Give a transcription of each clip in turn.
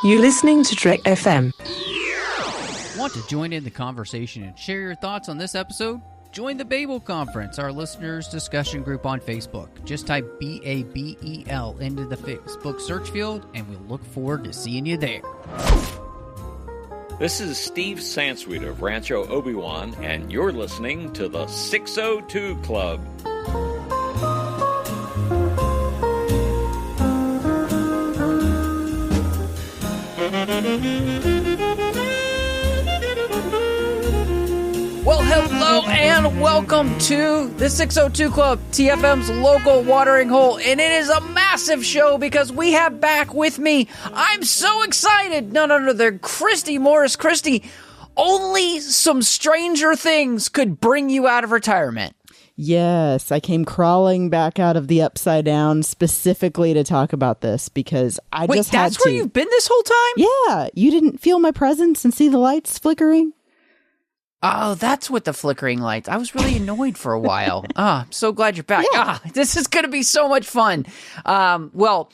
You're listening to Trek FM. Want to join in the conversation and share your thoughts on this episode? Join the Babel Conference, our listeners' discussion group on Facebook. Just type BABEL into the Facebook search field, and we'll look forward to seeing you there. This is Steve Sansweet of Rancho Obi-Wan, and you're listening to the 602 Club. Well, hello and welcome to the 602 Club, TFM's local watering hole, and it is a massive show because we have back with me, I'm so excited, none other than Christy Morris. Christy, only some Stranger Things could bring you out of retirement. Yes, I came crawling back out of the Upside Down specifically to talk about this because I just had to. Wait, that's where you've been this whole time? Yeah, you didn't feel my presence and see the lights flickering? Oh, that's what the flickering lights. I was really annoyed for a while. I'm so glad you're back. Yeah. This is going to be so much fun. Well,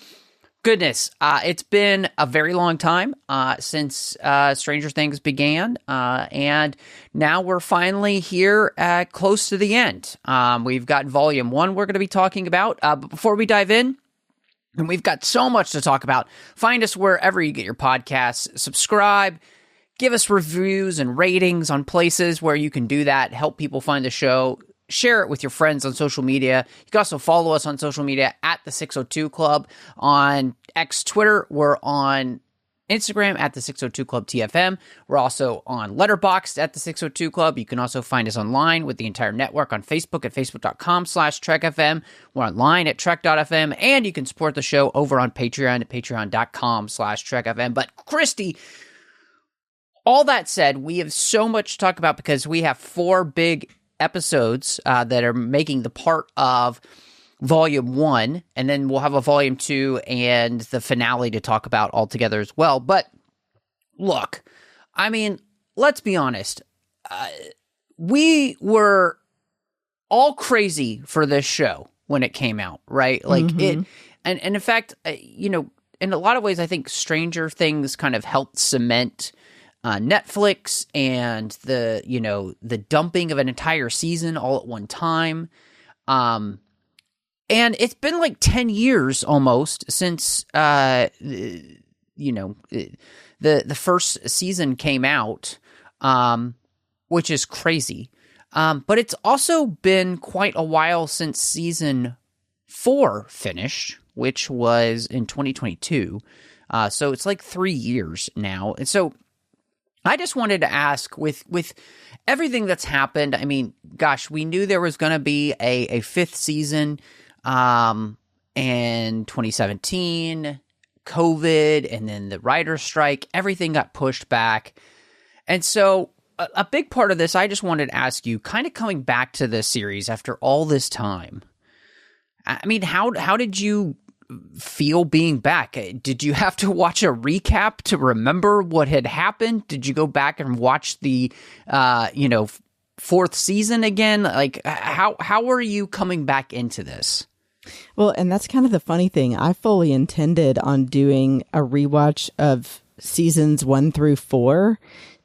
goodness, it's been a very long time since Stranger Things began, and now we're finally here close to the end. We've got Volume 1 we're going to be talking about, but before we dive in, and we've got so much to talk about, find us wherever you get your podcasts, subscribe, give us reviews and ratings on places where you can do that, help people find the show, share it with your friends on social media. You can also follow us on social media at the 602 Club on X Twitter. We're on Instagram at the 602 Club TFM. We're also on Letterboxd at the 602 Club. You can also find us online with the entire network on Facebook at facebook.com/TrekFM. We're online at trek.fm, and you can support the show over on Patreon at patreon.com/TrekFM. But Christy, all that said, we have so much to talk about because we have 4 big episodes that are making the part of Volume 1, and then we'll have a Volume 2 and the finale to talk about all together as well. But look, I mean, let's be honest. We were all crazy for this show when it came out, right? Like it, and in fact, you know, in a lot of ways, I think Stranger Things kind of helped cement Netflix and the dumping of an entire season all at one time. And it's been like 10 years almost since, the first season came out, which is crazy. But it's also been quite a while since season 4 finished, which was in 2022. So it's like 3 years now. And so I just wanted to ask, with everything that's happened, I mean, gosh, we knew there was going to be a 5th season in 2017, COVID, and then the writer's strike. Everything got pushed back. And so a big part of this, I just wanted to ask you, kind of coming back to the series after all this time, I mean, how did you feel being back? Did you have to watch a recap to remember what had happened? Did you go back and watch the 4th season again? Like, how are you coming back into this? Well, and that's kind of the funny thing. I fully intended on doing a rewatch of seasons 1 through 4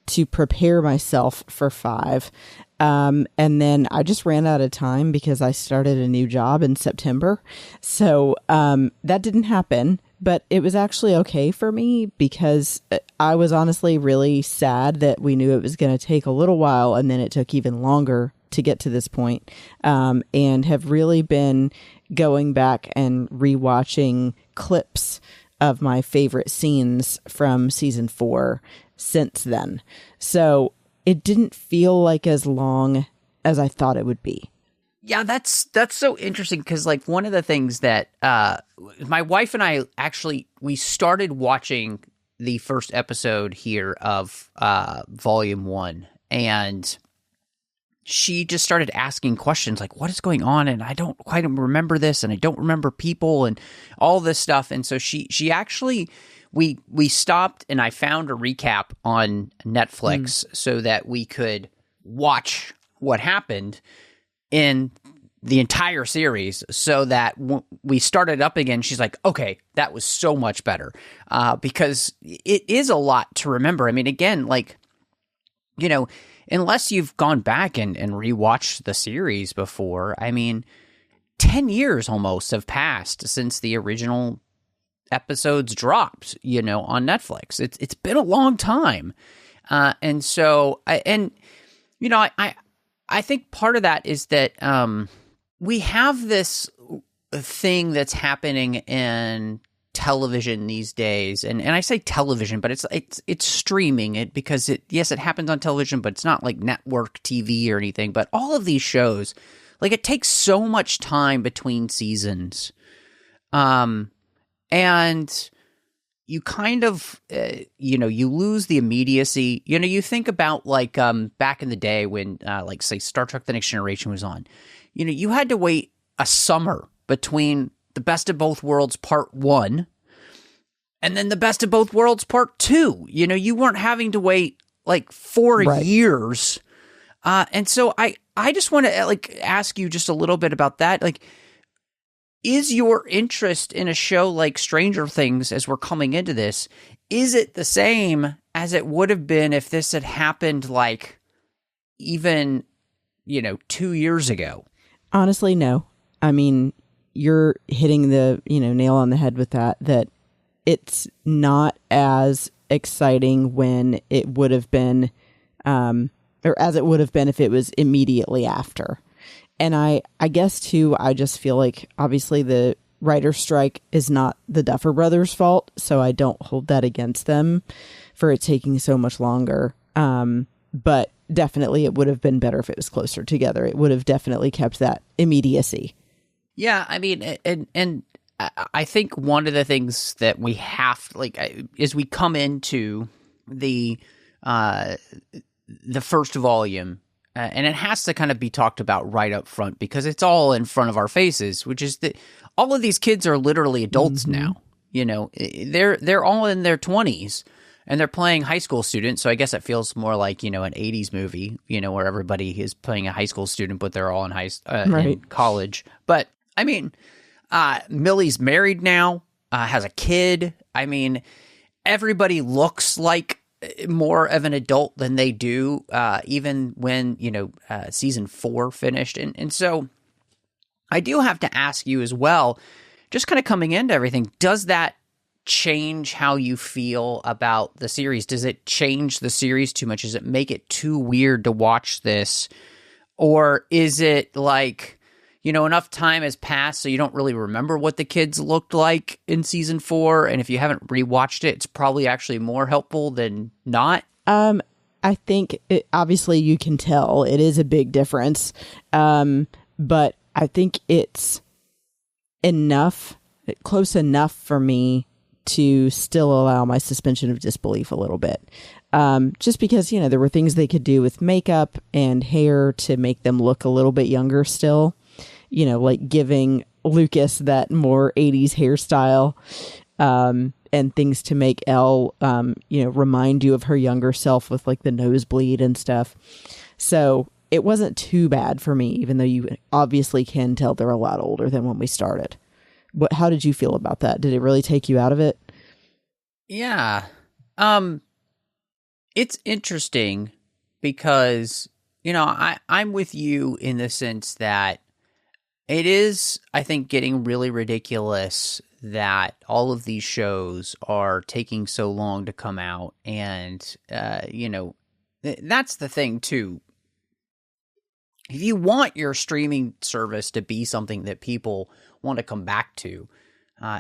to prepare myself for 5. And then I just ran out of time because I started a new job in September. So that didn't happen, but it was actually okay for me because I was honestly really sad that we knew it was going to take a little while, and then it took even longer to get to this point, and have really been going back and rewatching clips of my favorite scenes from season 4 since then. So it didn't feel like as long as I thought it would be. Yeah, that's so interesting because, like, one of the things that my wife and I actually, we started watching the first episode here of Volume 1, and she just started asking questions like, what is going on? And I don't quite remember this, and I don't remember people and all this stuff. And so she actually, we stopped, and I found a recap on Netflix so that we could watch what happened in the entire series so that we started up again, she's like, okay, that was so much better. Because it is a lot to remember. I mean, again, like, you know, unless you've gone back and rewatched the series before, I mean, 10 years almost have passed since the original episodes dropped, you know, on Netflix. It's been a long time. And so, you know, I think part of that is that we have this thing that's happening in television these days, and I say television, but it's streaming it because it happens on television, but it's not like network TV or anything. But all of these shows, like, it takes so much time between seasons, and you kind of, you know, you lose the immediacy. You know, you think about, like, back in the day when, like, say, Star Trek The Next Generation was on. You know, you had to wait a summer between The Best of Both Worlds Part 1 and then The Best of Both Worlds Part 2. You know, you weren't having to wait, like, 4 years. And so I just want to, like, ask you just a little bit about that. Like, is your interest in a show like Stranger Things, as we're coming into this, is it the same as it would have been if this had happened, like, even, you know, 2 years ago? Honestly, no. I mean, you're hitting the, you know, nail on the head with that it's not as exciting when it would have been, or as it would have been if it was immediately after. And I guess, too, I just feel like, obviously, the writer's strike is not the Duffer Brothers' fault, so I don't hold that against them for it taking so much longer. But definitely it would have been better if it was closer together. It would have definitely kept that immediacy. Yeah, I mean, and I think one of the things that we have, like, is we come into the first volume, and it has to kind of be talked about right up front because it's all in front of our faces, which is that all of these kids are literally adults now. You know, they're all in their 20s. And they're playing high school students, so I guess it feels more like, you know, an 80s movie, you know, where everybody is playing a high school student, but they're all in in college. But, I mean, Millie's married now, has a kid. I mean, everybody looks like more of an adult than they do, even when, you know, season 4 finished. And so I do have to ask you as well, just kind of coming into everything, does that change how you feel about the series? Does it change the series too much? Does it make it too weird to watch this? Or is it like, you know, enough time has passed so you don't really remember what the kids looked like in season 4, and if you haven't rewatched it, it's probably actually more helpful than not? I think obviously you can tell it is a big difference, but I think it's close enough for me to still allow my suspension of disbelief a little bit. Just because, you know, there were things they could do with makeup and hair to make them look a little bit younger still, you know, like giving Lucas that more 80s hairstyle, and things to make Elle, you know, remind you of her younger self with like the nosebleed and stuff. So it wasn't too bad for me, even though you obviously can tell they're a lot older than when we started. How did you feel about that? Did it really take you out of it? Yeah. It's interesting because, you know, I'm with you in the sense that it is, I think, getting really ridiculous that all of these shows are taking so long to come out. And, you know, that's the thing, too. If you want your streaming service to be something that people want to come back to,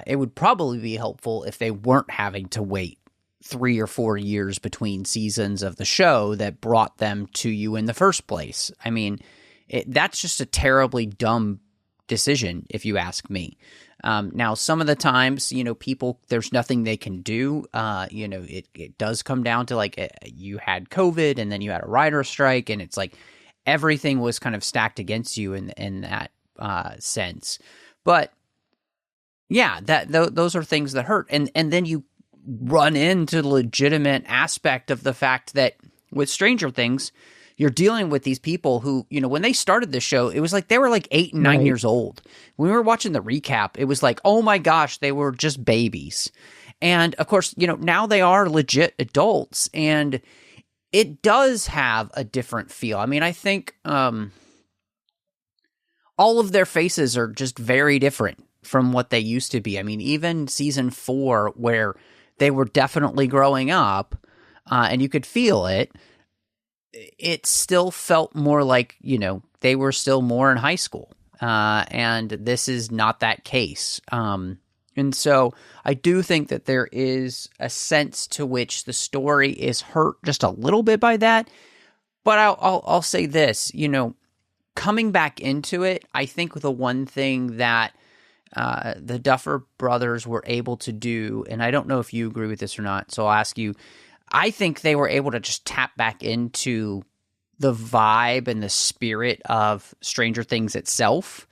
it would probably be helpful if they weren't having to wait 3 or 4 years between seasons of the show that brought them to you in the first place. I mean, that's just a terribly dumb decision, if you ask me. Now, some of the times, you know, people, there's nothing they can do. You know, it does come down to, like, you had COVID and then you had a writer's strike, and it's like everything was kind of stacked against you in that sense. But yeah, those are things that hurt. And then you run into the legitimate aspect of the fact that with Stranger Things, you're dealing with these people who, when they started the show, it was like they were like 8 and 9 Right. years old. When we were watching the recap, it was like, oh my gosh, they were just babies. And of course, now they are legit adults, and it does have a different feel. I mean, I think all of their faces are just very different from what they used to be. I mean, even season 4, where they were definitely growing up, and you could feel it, it still felt more like, they were still more in high school. And this is not that case. And so I do think that there is a sense to which the story is hurt just a little bit by that. But I'll say this, coming back into it, I think the one thing that the Duffer Brothers were able to do, and I don't know if you agree with this or not, so I'll ask you, I think they were able to just tap back into the vibe and the spirit of Stranger Things itself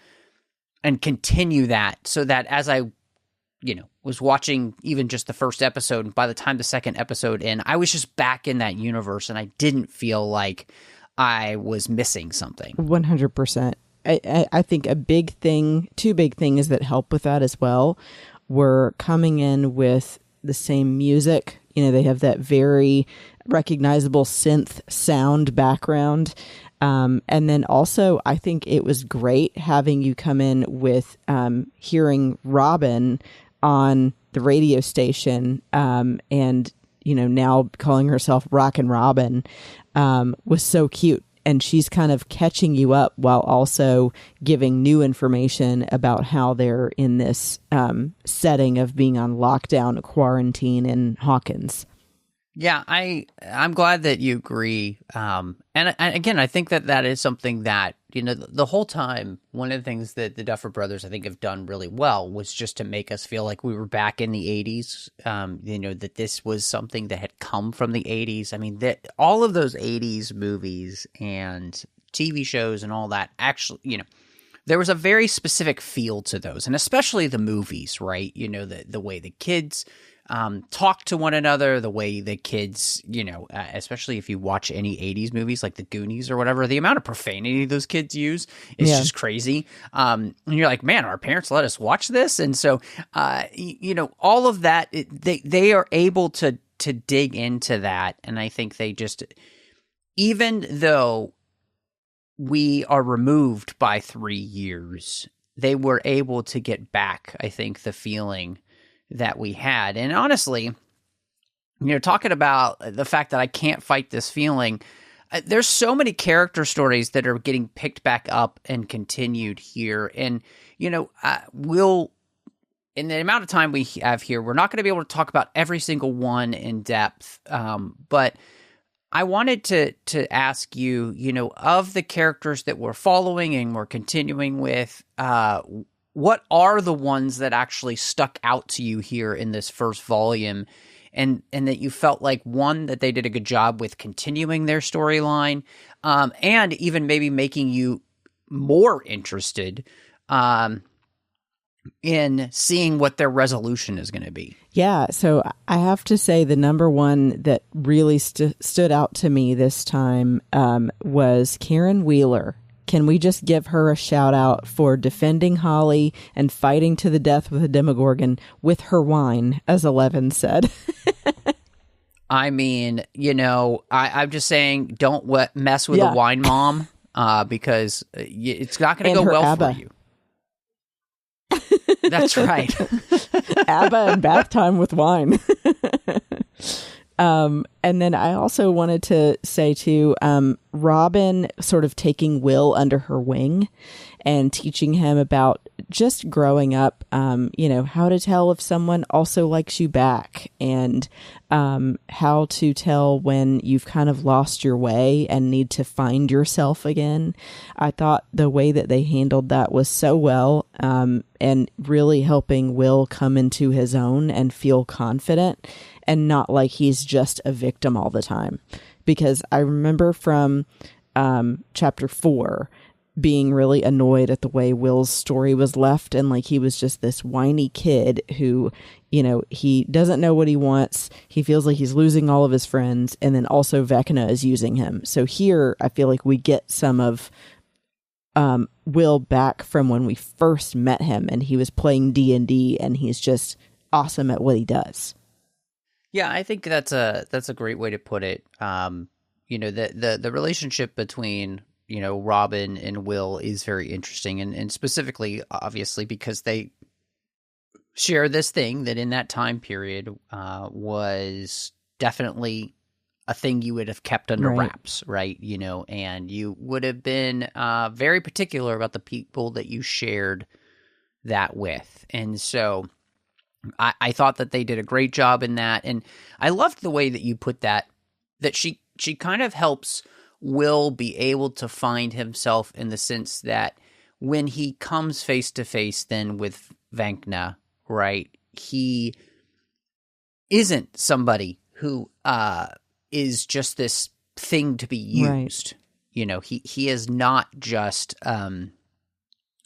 and continue that, so that as I was watching even just the first episode, and by the time the second episode in, I was just back in that universe, and I didn't feel like I was missing something. 100%. I think two big things that help with that as well were coming in with the same music. They have that very recognizable synth sound background. And then also, I think it was great having you come in with hearing Robin on the radio station, and now calling herself Rockin' Robin, was so cute. And she's kind of catching you up while also giving new information about how they're in this setting of being on lockdown, quarantine in Hawkins. Yeah, I'm glad that you agree. And again, I think that is something that, the whole time, one of the things that the Duffer Brothers, I think, have done really well was just to make us feel like we were back in the 80s, that this was something that had come from the 80s. I mean, that all of those 80s movies and TV shows and all that, actually, there was a very specific feel to those, and especially the movies, right? The way the kids talk to one another, the way the kids, especially if you watch any 80s movies like the Goonies or whatever, the amount of profanity those kids use is just crazy. And you're like, man, our parents let us watch this? And so, all of that, they are able to dig into that. And I think they just, even though we are removed by 3 years, they were able to get back, I think, the feeling that we had. And honestly, talking about the fact that I can't fight this feeling, there's so many character stories that are getting picked back up and continued here. And, we'll, in the amount of time we have here, we're not going to be able to talk about every single one in depth. But I wanted to ask you, of the characters that we're following and we're continuing with, what are the ones that actually stuck out to you here in this first volume, and that you felt like, one, that they did a good job with continuing their storyline, and even maybe making you more interested in seeing what their resolution is going to be? Yeah, so I have to say the number one that really stood out to me this time was Karen Wheeler. Can we just give her a shout out for defending Holly and fighting to the death with a Demogorgon with her wine, as Eleven said? I mean, I'm just saying, don't mess with a wine mom, because it's not going to go well Abba. for you. That's right. ABBA and bath time with wine. And then I also wanted to say too, Robin sort of taking Will under her wing and teaching him about just growing up, how to tell if someone also likes you back, and how to tell when you've kind of lost your way and need to find yourself again. I thought the way that they handled that was so well, and really helping Will come into his own and feel confident and not like he's just a victim all the time. Because I remember from chapter 4, being really annoyed at the way Will's story was left, and like he was just this whiny kid who, you know, he doesn't know what he wants. He feels like he's losing all of his friends, and then also Vecna is using him. So here I feel like we get some of Will back from when we first met him, and he was playing D&D, and he's just awesome at what he does. Yeah, I think that's a great way to put it. You know, the relationship between, you know, Robin and Will is very interesting, and specifically, obviously, because they share this thing that in that time period was definitely a thing you would have kept under wraps, right? You know, and you would have been very particular about the people that you shared that with. And so I thought that they did a great job in that. And I loved the way that you put that she kind of helps Will be able to find himself in the sense that when he comes face to face then with Vecna, right, he isn't somebody who is just this thing to be used. Right. You know, he is not just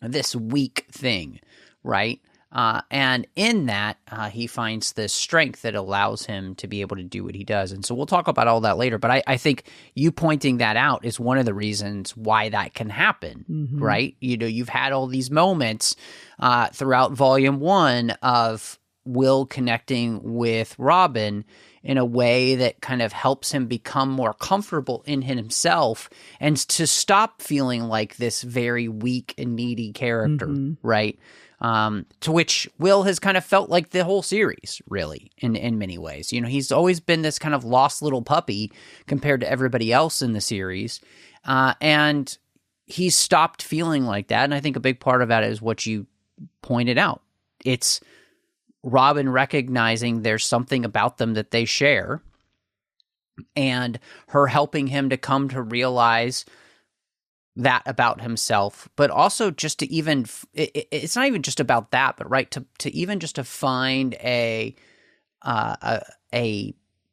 this weak thing, right? And in that, he finds this strength that allows him to be able to do what he does. And so we'll talk about all that later. But I think you pointing that out is one of the reasons why that can happen, right? You know, you've had all these moments throughout Volume 1 of Will connecting with Robin in a way that kind of helps him become more comfortable in himself and to stop feeling like this very weak and needy character, right? To which Will has kind of felt like the whole series, really, in many ways. You know, he's always been this kind of lost little puppy compared to everybody else in the series. And he's stopped feeling like that. And I think a big part of that is what you pointed out. It's Robin recognizing there's something about them that they share, and her helping him to come to realize that about himself, but also just to even, it's not even just about that, but right, to even just to find a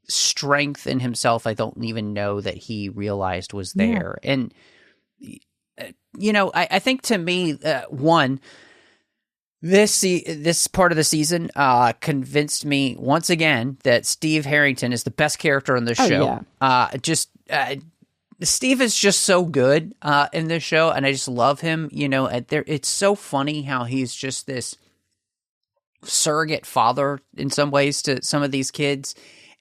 strength in himself I don't even know that he realized was there. Yeah. And, you know, I think to me, this part of the season convinced me once again that Steve Harrington is the best character on this show. Yeah. Steve is just so good in this show, and I just love him. You know, it's so funny how he's just this surrogate father in some ways to some of these kids.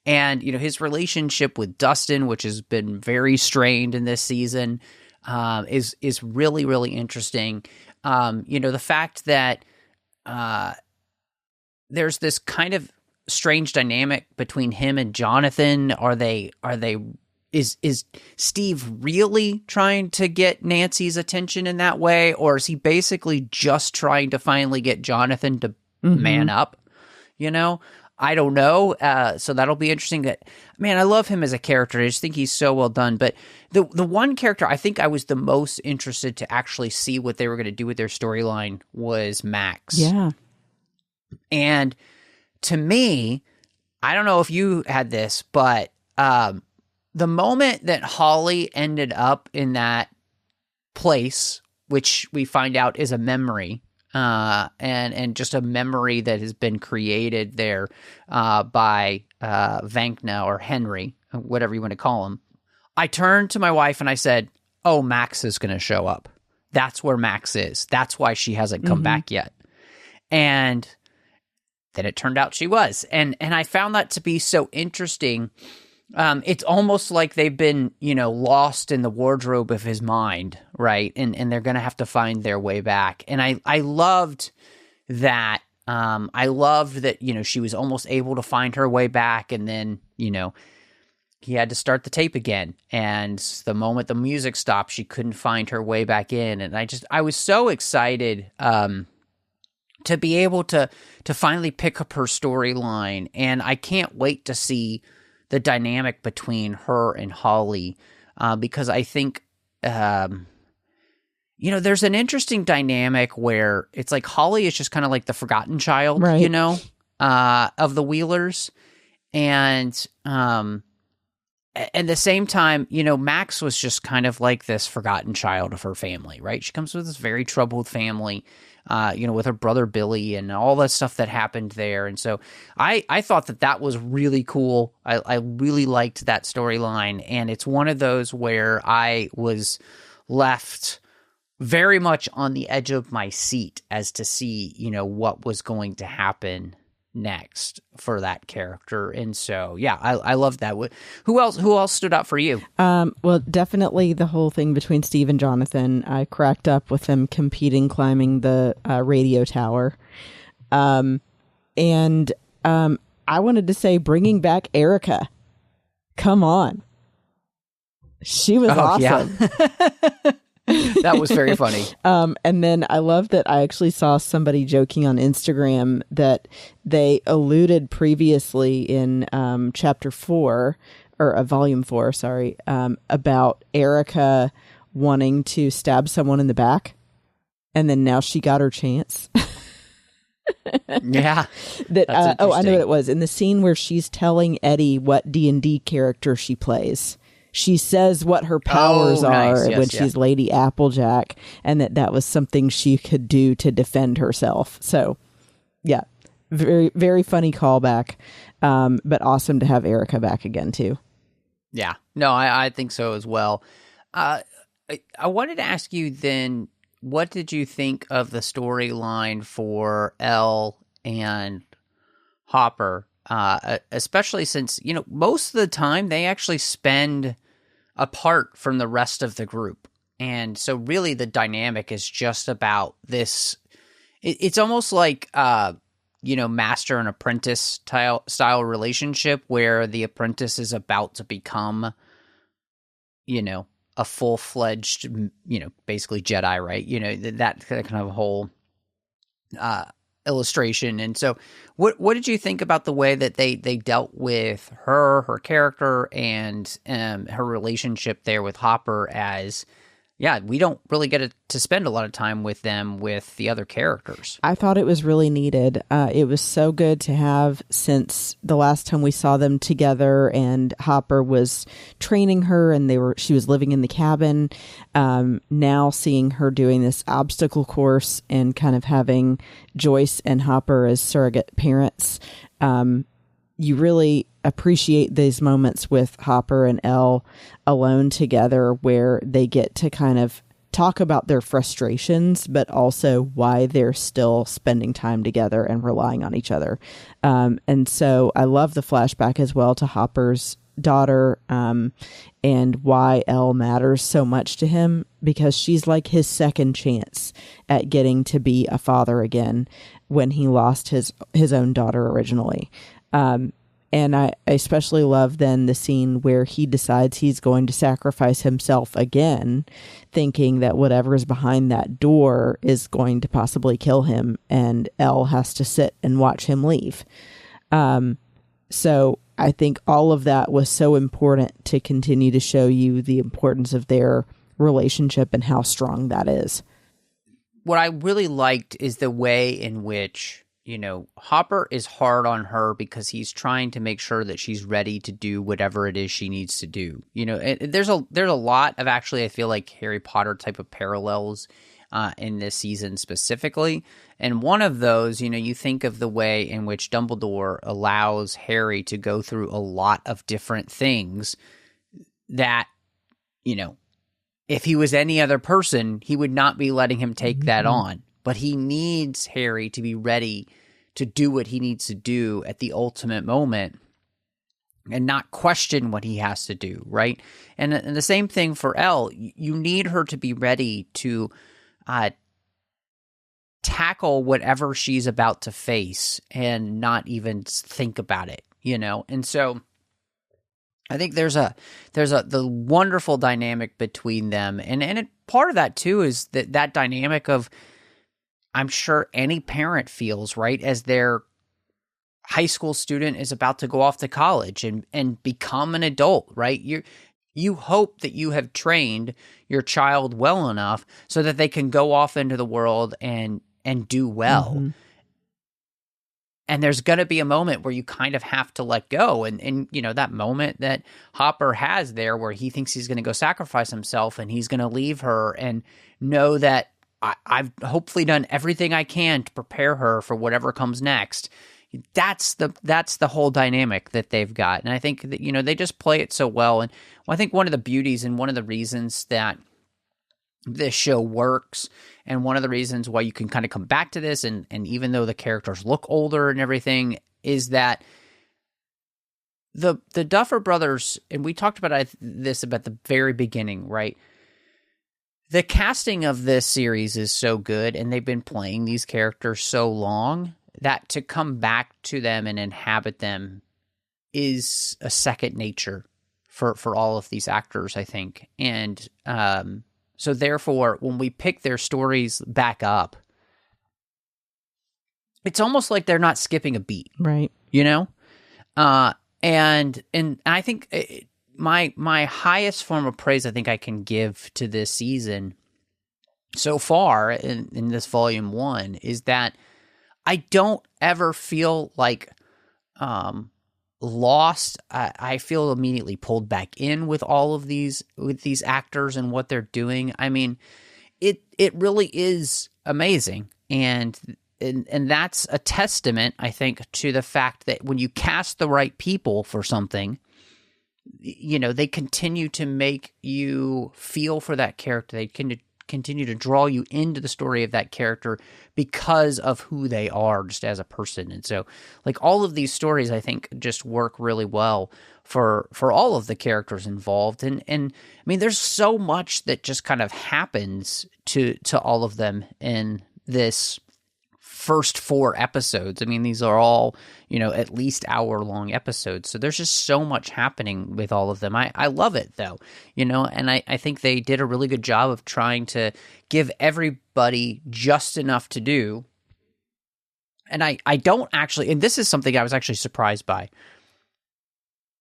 And, you know, his relationship with Dustin, which has been very strained in this season, is really, really interesting. You know, the fact that there's this kind of strange dynamic between him and Jonathan. Is Steve really trying to get Nancy's attention in that way, or is he basically just trying to finally get Jonathan to man up? You know, I don't know. So that'll be interesting. Man, I love him as a character. I just think he's so well done. But the one character I think I was the most interested to actually see what they were going to do with their storyline was Max. Yeah. And to me, I don't know if you had this, but the moment that Holly ended up in that place, which we find out is a memory, and just a memory that has been created there by Vecna or Henry, whatever you want to call him, I turned to my wife and I said, oh, Max is going to show up. That's where Max is. That's why she hasn't come back yet. And then it turned out she was. And I found that to be so interesting. It's almost like they've been, you know, lost in the wardrobe of his mind, right? And they're going to have to find their way back. And I loved that. I loved that, you know, she was almost able to find her way back, and then, you know, he had to start the tape again. And the moment the music stopped, she couldn't find her way back in. And I was so excited to be able to finally pick up her storyline. And I can't wait to see the dynamic between her and Holly, because I think, you know, there's an interesting dynamic where it's like Holly is just kind of like the forgotten child, right, you know, of the Wheelers. And at the same time, you know, Max was just kind of like this forgotten child of her family, right? She comes with this very troubled family, you know, with her brother Billy and all that stuff that happened there. And so I thought that was really cool. I really liked that storyline. And it's one of those where I was left very much on the edge of my seat as to see, you know, what was going to happen next for that character. And so, yeah, I loved that. Who else stood out for you? Well, definitely the whole thing between Steve and Jonathan. I cracked up with them competing, climbing the radio tower. And I wanted to say bringing back Erica. Come on. She was awesome. Yeah. That was very funny. And then I love that I actually saw somebody joking on Instagram that they alluded previously in chapter 4 or volume 4, sorry, about Erica wanting to stab someone in the back. And then now she got her chance. Yeah. I know what it was. In the scene where she's telling Eddie what D&D character she plays. She says what her powers are when she's Lady Applejack, and that was something she could do to defend herself. So, yeah, very, very funny callback, but awesome to have Erica back again, too. Yeah, no, I think so as well. I wanted to ask you then, what did you think of the storyline for Elle and Hopper? Especially since, you know, most of the time they actually spend apart from the rest of the group. And so really the dynamic is just about this. It's almost like, you know, master and apprentice style relationship where the apprentice is about to become, you know, a full-fledged, you know, basically Jedi, right? You know, that kind of whole illustration. And so what did you think about the way that they dealt with her character and her relationship there with Hopper? As we don't really get to spend a lot of time with them with the other characters. I thought it was really needed. It was so good to have since the last time we saw them together and Hopper was training her and she was living in the cabin. Now seeing her doing this obstacle course and kind of having Joyce and Hopper as surrogate parents. You really appreciate these moments with Hopper and Elle alone together where they get to kind of talk about their frustrations, but also why they're still spending time together and relying on each other. And so I love the flashback as well to Hopper's daughter and why Elle matters so much to him, because she's like his second chance at getting to be a father again when he lost his own daughter originally. And I especially love then the scene where he decides he's going to sacrifice himself again, thinking that whatever is behind that door is going to possibly kill him, and Elle has to sit and watch him leave. So I think all of that was so important to continue to show you the importance of their relationship and how strong that is. What I really liked is the way in which, you know, Hopper is hard on her because he's trying to make sure that she's ready to do whatever it is she needs to do. You know, there's a lot of actually, I feel like, Harry Potter type of parallels in this season specifically. And one of those, you know, you think of the way in which Dumbledore allows Harry to go through a lot of different things that, you know, if he was any other person, he would not be letting him take that on. But he needs Harry to be ready to do what he needs to do at the ultimate moment and not question what he has to do, right? And the same thing for Elle. You need her to be ready to tackle whatever she's about to face and not even think about it, you know? And so I think there's the wonderful dynamic between them. And part of that too is that dynamic of, I'm sure any parent feels, right, as their high school student is about to go off to college and become an adult, right? You hope that you have trained your child well enough so that they can go off into the world and do well. Mm-hmm. And there's going to be a moment where you kind of have to let go. And that moment that Hopper has there where he thinks he's going to go sacrifice himself and he's going to leave her and know that I've hopefully done everything I can to prepare her for whatever comes next. That's the whole dynamic that they've got. And I think that, they just play it so well. And I think one of the beauties and one of the reasons that this show works, and one of the reasons why you can kind of come back to this, and even though the characters look older and everything, is that the Duffer Brothers, and we talked about this about the very beginning, right? The casting of this series is so good, and they've been playing these characters so long that to come back to them and inhabit them is a second nature for all of these actors, I think. And so therefore, when we pick their stories back up, it's almost like they're not skipping a beat. Right. And I think my highest form of praise I think I can give to this season so far in this volume 1 is that I don't ever feel like lost. I feel immediately pulled back in with all of these actors and what they're doing. I mean, it really is amazing, and that's a testament, I think, to the fact that when you cast the right people for something, they continue to make you feel for that character. They can continue to draw you into the story of that character because of who they are just as a person. And so, like, all of these stories, I think, just work really well for all of the characters involved. And I mean, there's so much that just kind of happens to all of them in this first 4 episodes. I mean, these are all, at least hour-long episodes. So there's just so much happening with all of them. I love it, though, and I think they did a really good job of trying to give everybody just enough to do. And I don't actually, and this is something I was actually surprised by,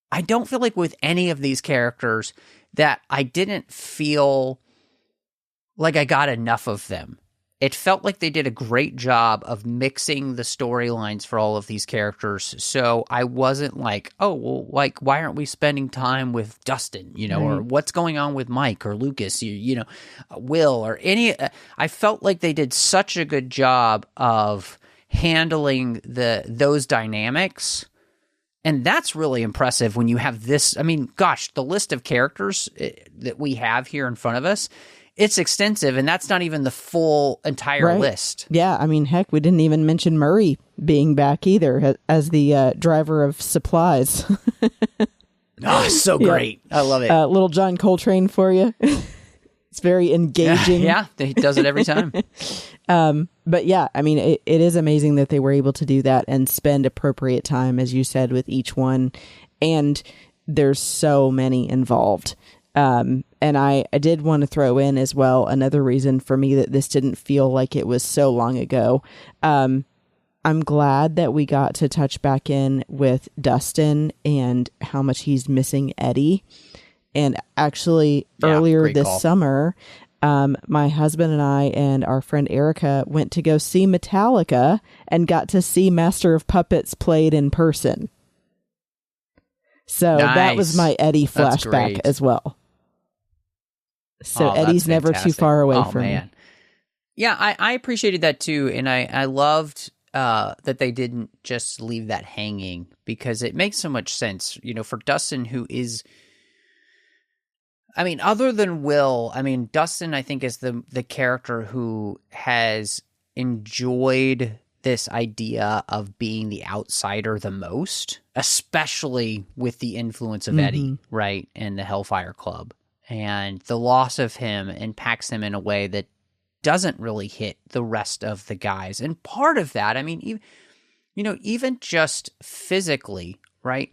I don't feel like with any of these characters that I didn't feel like I got enough of them. It felt like they did a great job of mixing the storylines for all of these characters. So I wasn't like, oh, well, like, why aren't we spending time with Dustin, Right. or what's going on with Mike or Lucas, Will or any. I felt like they did such a good job of handling those dynamics. And that's really impressive when you have this. I mean, gosh, the list of characters that we have here in front of us, it's extensive, and that's not even the full entire list. Yeah, I mean, heck, we didn't even mention Murray being back either as the driver of supplies. Oh, so great. I love it. Little John Coltrane for you. It's very engaging. Yeah, he does it every time. But yeah, I mean, it is amazing that they were able to do that and spend appropriate time, as you said, with each one. And there's so many involved. And I did want to throw in as well another reason for me that this didn't feel like it was so long ago. I'm glad that we got to touch back in with Dustin and how much he's missing Eddie. And actually, earlier this summer, my husband and I and our friend Erica went to go see Metallica and got to see Master of Puppets played in person. So that was my Eddie flashback as well. So Eddie's never too far away from me. Yeah, I appreciated that too. And I loved that they didn't just leave that hanging, because it makes so much sense, for Dustin, who is, I mean, other than Will, I mean, Dustin, I think, is the character who has enjoyed this idea of being the outsider the most, especially with the influence of Eddie, right, and the Hellfire Club. And the loss of him impacts him in a way that doesn't really hit the rest of the guys. And part of that, I mean, even just physically, right?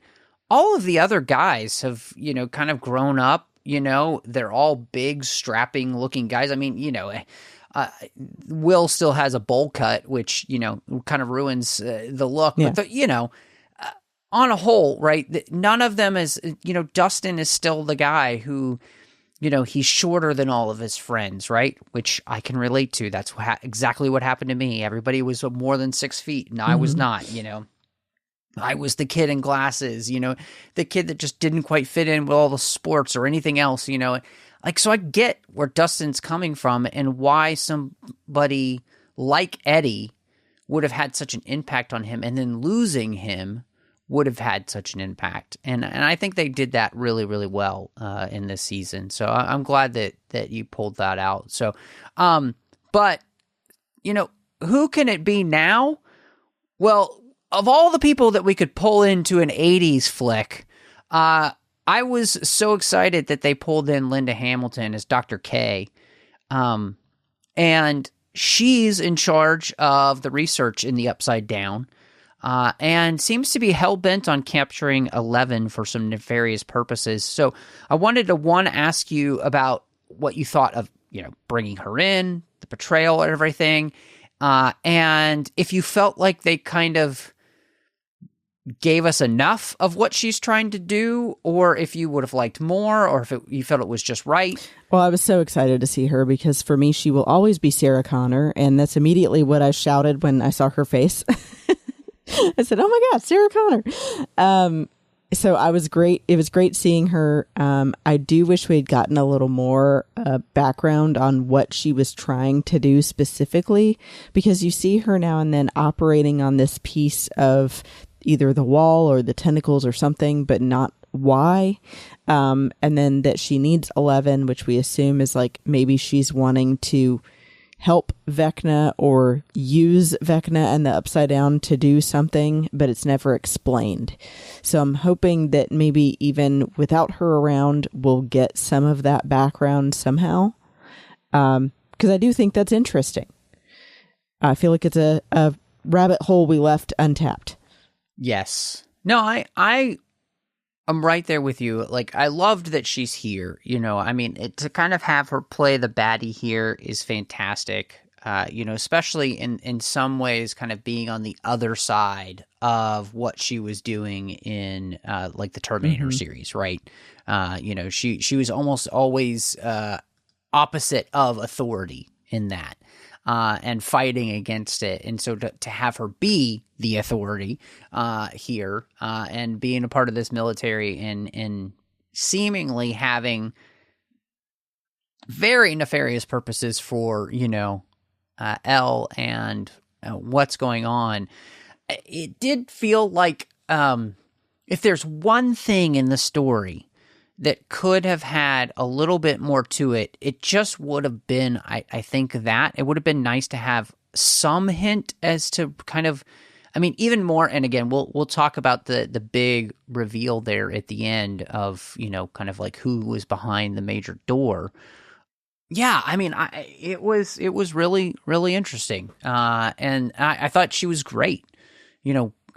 All of the other guys have, kind of grown up, they're all big, strapping looking guys. I mean, Will still has a bowl cut, which, kind of ruins the look. Yeah. But, on a whole, right, none of them is, Dustin is still the guy who he's shorter than all of his friends, right? Which I can relate to. That's exactly what happened to me. Everybody was more than 6 feet, and I was not, I was the kid in glasses, the kid that just didn't quite fit in with all the sports or anything else, so I get where Dustin's coming from and why somebody like Eddie would have had such an impact on him, and then losing him would have had such an impact. And I think they did that really, really well in this season. So I'm glad that you pulled that out. So, but, who can it be now? Well, of all the people that we could pull into an 80s flick, I was so excited that they pulled in Linda Hamilton as Dr. K. And she's in charge of the research in the Upside Down, and seems to be hell-bent on capturing 11 for some nefarious purposes. So I wanted to, ask you about what you thought of, bringing her in, the portrayal and everything, and if you felt like they kind of gave us enough of what she's trying to do, or if you would have liked more, or if you felt it was just right. Well, I was so excited to see her because for me, she will always be Sarah Connor. And that's immediately what I shouted when I saw her face. I said, oh my God, Sarah Connor. So I was great. It was great seeing her. I do wish we had gotten a little more background on what she was trying to do specifically, because you see her now and then operating on this piece of either the wall or the tentacles or something, but not why. And then that she needs 11, which we assume is like maybe she's wanting to help Vecna or use Vecna and the Upside Down to do something, but it's never explained. So I'm hoping that maybe even without her around, we'll get some of that background somehow. Because I do think that's interesting. I feel like it's a rabbit hole we left untapped. Yes. No, I'm right there with you. Like, I loved that she's here. To kind of have her play the baddie here is fantastic. Especially in some ways, kind of being on the other side of what she was doing in like the Terminator series, right? She was almost always opposite of authority in that. And fighting against it. And so to have her be the authority here and being a part of this military and seemingly having very nefarious purposes for, Elle and what's going on, it did feel like if there's one thing in the story that could have had a little bit more to it, it just would have been, I think that it would have been nice to have some hint as to kind of, even more. And again, we'll talk about the big reveal there at the end of, kind of like who was behind the major door. Yeah, it was really, really interesting. And I thought she was great.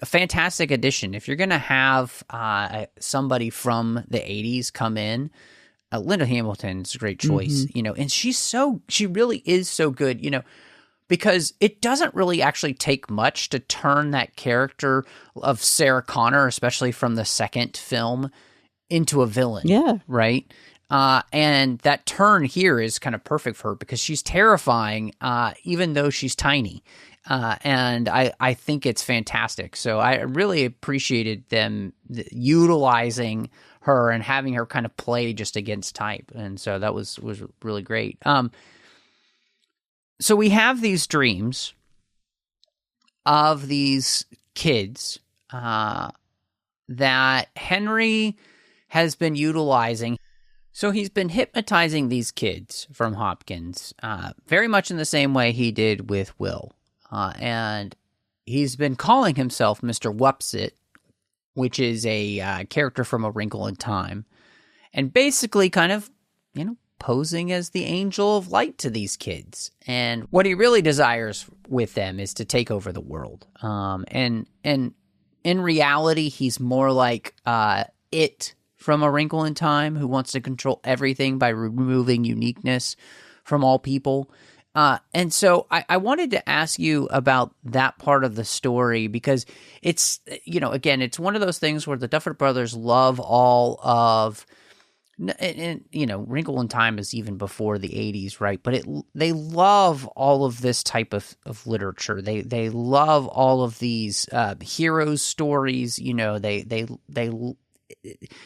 A fantastic addition. If you're going to have somebody from the 80s come in, Linda Hamilton's a great choice, and she really is so good, because it doesn't really actually take much to turn that character of Sarah Connor, especially from the second film, into a villain. Yeah. Right? And that turn here is kind of perfect for her because she's terrifying, even though she's tiny. And I think it's fantastic. So I really appreciated them utilizing her and having her kind of play just against type. And so that was really great. So we have these dreams of these kids that Henry has been utilizing. So he's been hypnotizing these kids from Hopkins, very much in the same way he did with Will. And he's been calling himself Mr. Wupsit, which is a character from A Wrinkle in Time, and basically kind of, posing as the angel of light to these kids. And what he really desires with them is to take over the world. And in reality, he's more like It from A Wrinkle in Time, who wants to control everything by removing uniqueness from all people. And so I wanted to ask you about that part of the story because it's, again, it's one of those things where the Duffer Brothers love all of And Wrinkle in Time is even before the 80s, right? But they love all of this type of literature. They love all of these heroes stories. They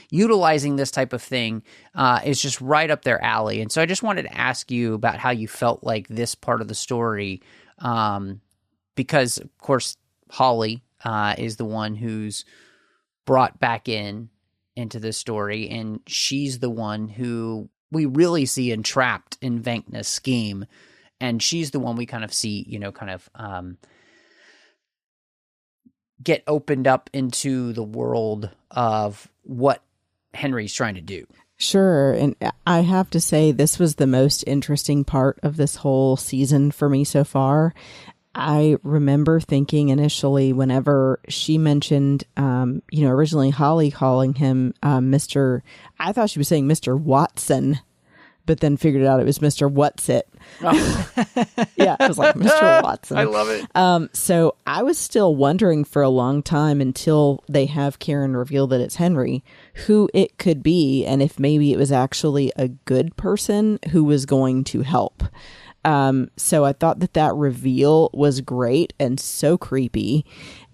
utilizing this type of thing is just right up their alley. And so I just wanted to ask you about how you felt like this part of the story, because of course Holly is the one who's brought back into this story, and she's the one who we really see entrapped in Vecna's scheme, and she's the one we kind of see, get opened up into the world of what Henry's trying to do. Sure. And I have to say, this was the most interesting part of this whole season for me so far. I remember thinking initially, whenever she mentioned, originally Holly calling him I thought she was saying Mr. Watson, but then figured out it was Mr. Whatsit. Oh. Yeah, it was like Mr. Watson. I love it. So I was still wondering for a long time, until they have Karen reveal that it's Henry, who it could be, and if maybe it was actually a good person who was going to help. So I thought that reveal was great and so creepy.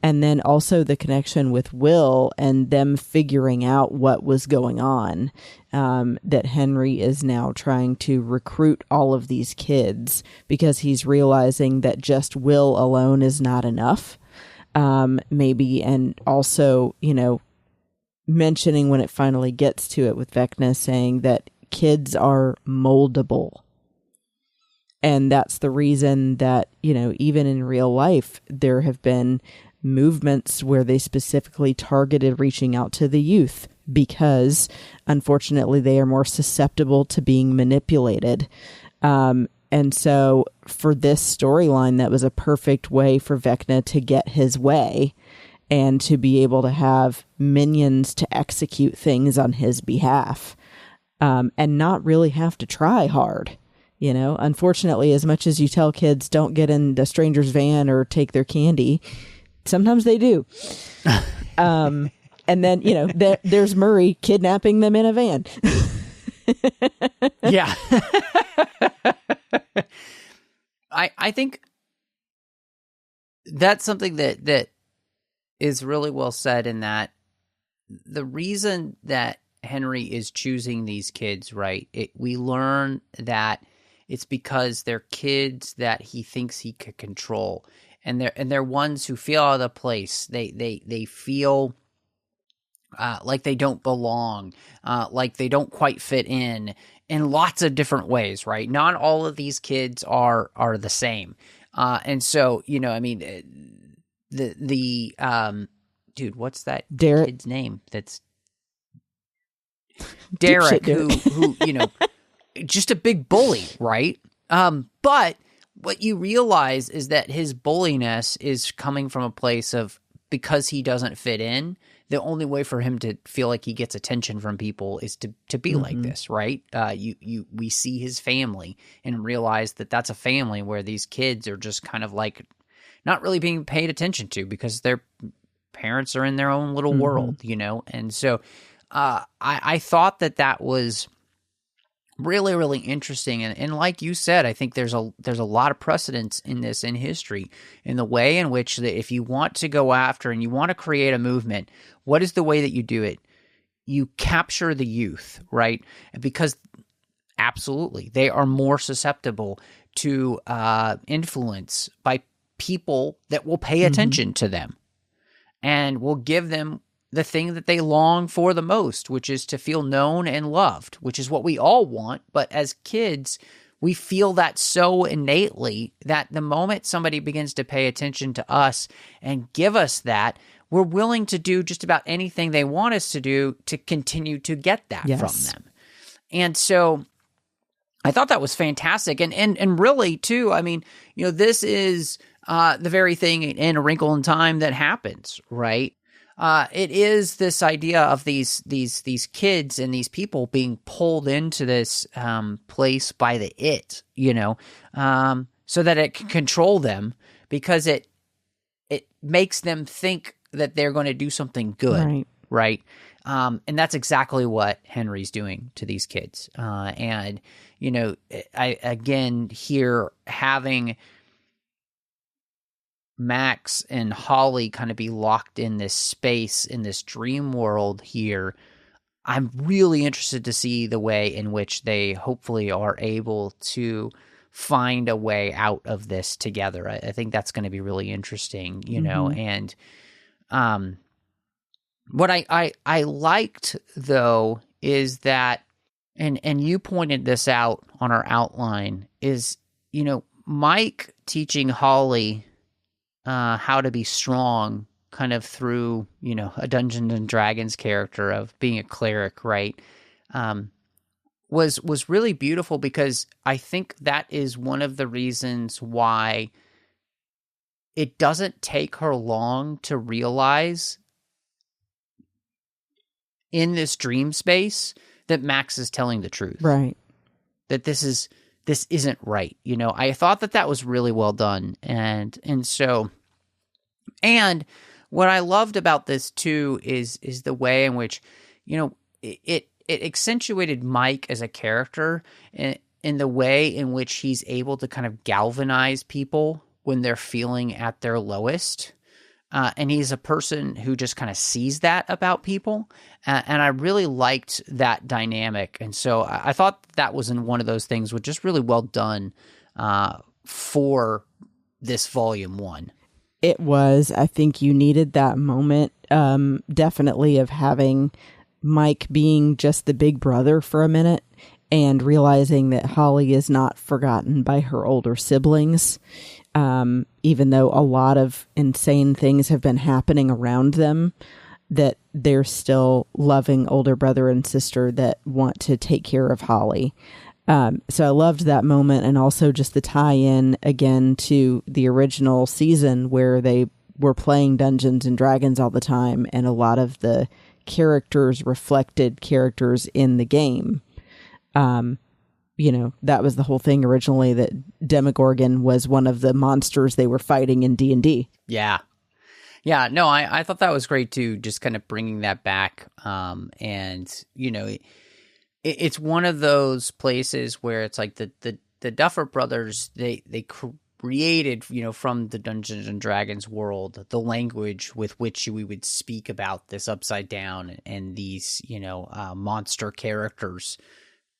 And then also the connection with Will and them figuring out what was going on, that Henry is now trying to recruit all of these kids because he's realizing that just Will alone is not enough. Maybe, and also, mentioning when it finally gets to it with Vecna saying that kids are moldable. And that's the reason that, even in real life, there have been movements where they specifically targeted reaching out to the youth because, unfortunately, they are more susceptible to being manipulated. And so for this storyline, that was a perfect way for Vecna to get his way and to be able to have minions to execute things on his behalf, and not really have to try hard. Unfortunately, as much as you tell kids don't get in the stranger's van or take their candy, sometimes they do. And then, there's Murray kidnapping them in a van. Yeah. I think that's something that is really well said, in that the reason that Henry is choosing these kids, right? We learn that it's because they're kids that he thinks he could control, and they're ones who feel out of place. They feel like they don't belong, like they don't quite fit in lots of different ways, right? Not all of these kids are the same, and so dude, what's that Derek. kid's name? That's Derek, who just a big bully, right? But what you realize is that his bulliness is coming from a place of, because he doesn't fit in, the only way for him to feel like he gets attention from people is to be like this, right? We see his family and realize that that's a family where these kids are just kind of like not really being paid attention to because their parents are in their own little world, And so I thought that was really, really interesting. And like you said, I think there's a lot of precedence in this in history, in the way in which if you want to go after and you want to create a movement, what is the way that you do it? You capture the youth, right? Because absolutely, they are more susceptible to influence by people that will pay attention to them and will give them the thing that they long for the most, which is to feel known and loved, which is what we all want. But as kids, we feel that so innately that the moment somebody begins to pay attention to us and give us that, we're willing to do just about anything they want us to do to continue to get that from them. And so I thought that was fantastic. And really, too, this is the very thing in A Wrinkle in Time that happens, right? It is this idea of these kids and these people being pulled into this place by the so that it can control them, because it makes them think that they're going to do something good, right? And that's exactly what Henry's doing to these kids. And, I again here having Max and Holly kind of be locked in this space, in this dream world here. I'm really interested to see the way in which they hopefully are able to find a way out of this together. I think that's going to be really interesting, and what I liked though is that, and you pointed this out on our outline, is, Mike teaching Holly how to be strong kind of through, a Dungeons and Dragons character of being a cleric, right? Was really beautiful, because I think that is one of the reasons why it doesn't take her long to realize in this dream space that Max is telling the truth. Right. That this isn't right. I thought that was really well done. And what I loved about this too is the way in which, it accentuated Mike as a character in the way in which he's able to kind of galvanize people when they're feeling at their lowest. And he's a person who just kind of sees that about people. And I really liked that dynamic. And so I thought that was in one of those things which is really well done for this volume 1. It was. I think you needed that moment, definitely, of having Mike being just the big brother for a minute and realizing that Holly is not forgotten by her older siblings. Even though a lot of insane things have been happening around them, that they're still loving older brother and sister that want to take care of Holly. So I loved that moment, and also just the tie-in again to the original season where they were playing Dungeons and Dragons all the time, and a lot of the characters reflected characters in the game. That was the whole thing originally, that Demogorgon was one of the monsters they were fighting in D&D. Yeah. Yeah, no, I thought that was great too, just kind of bringing that back. It's one of those places where it's like the Duffer Brothers, they created, from the Dungeons and Dragons world, the language with which we would speak about this upside down and these, monster characters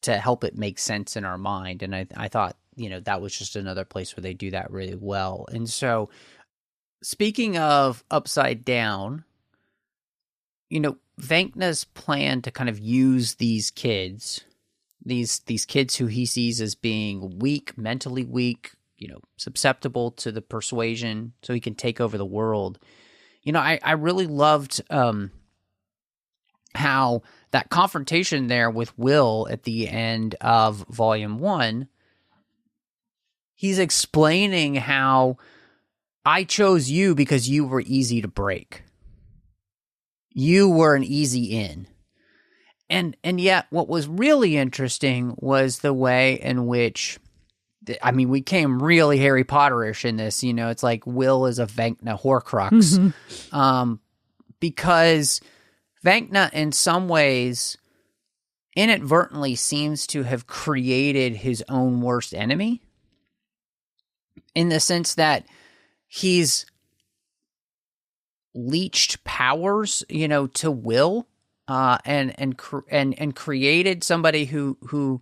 to help it make sense in our mind. And I thought, that was just another place where they do that really well. And so, speaking of upside down, Vecna's plan to kind of use these kids, these kids who he sees as being weak, mentally weak, susceptible to the persuasion, so he can take over the world. I really loved how that confrontation there with Will at the end of Volume 1, he's explaining how I chose you because you were easy to break. You were an easy in. And yet what was really interesting was the way in which, we came really Harry Potter-ish in this, it's like Will is a Vecna Horcrux. Mm-hmm. Because Vecna in some ways inadvertently seems to have created his own worst enemy, in the sense that he's leached powers, to Will, and created somebody who,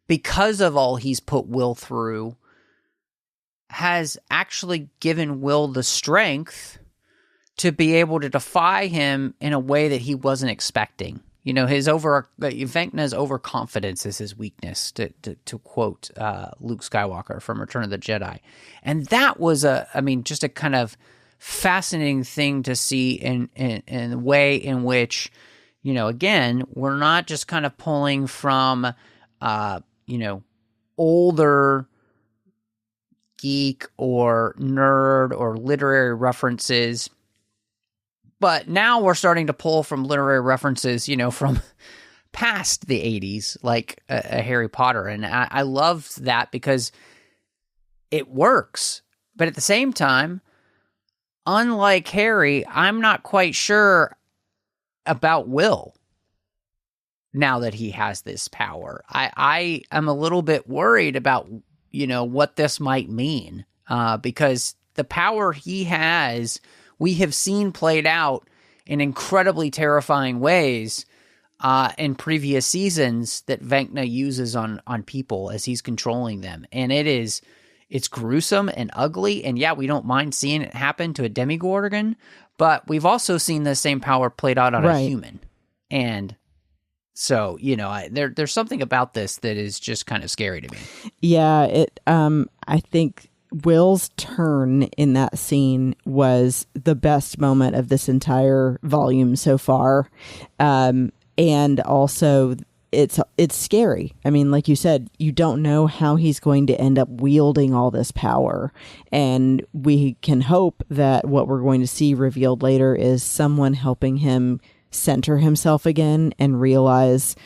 because of all he's put Will through, has actually given Will the strength to be able to defy him in a way that he wasn't expecting. Vecna's overconfidence is his weakness, to quote Luke Skywalker from Return of the Jedi. And that was just a kind of fascinating thing to see in the way in which, again, we're not just kind of pulling from, older geek or nerd or literary references, but now we're starting to pull from literary references, from past the 80s, like a Harry Potter. And I loved that because it works. But at the same time, unlike Harry, I'm not quite sure about Will. now that he has this power. I am a little bit worried about, what this might mean, because the power he has, we have seen played out in incredibly terrifying ways in previous seasons that Vecna uses on people as he's controlling them. And it's gruesome and ugly. And yeah, we don't mind seeing it happen to a Demogorgon, but we've also seen the same power played out on a human. And so, there's something about this that is just kind of scary to me. Yeah, I think Will's turn in that scene was the best moment of this entire volume so far. And also it's scary. I mean, like you said, you don't know how he's going to end up wielding all this power. And we can hope that what we're going to see revealed later is someone helping him center himself again and realize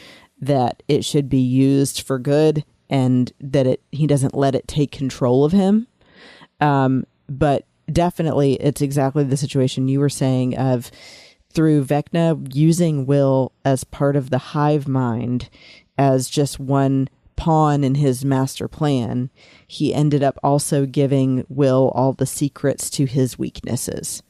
that it should be used for good and that he doesn't let it take control of him. But definitely it's exactly the situation you were saying of through Vecna using Will as part of the hive mind as just one pawn in his master plan. He ended up also giving Will all the secrets to his weaknesses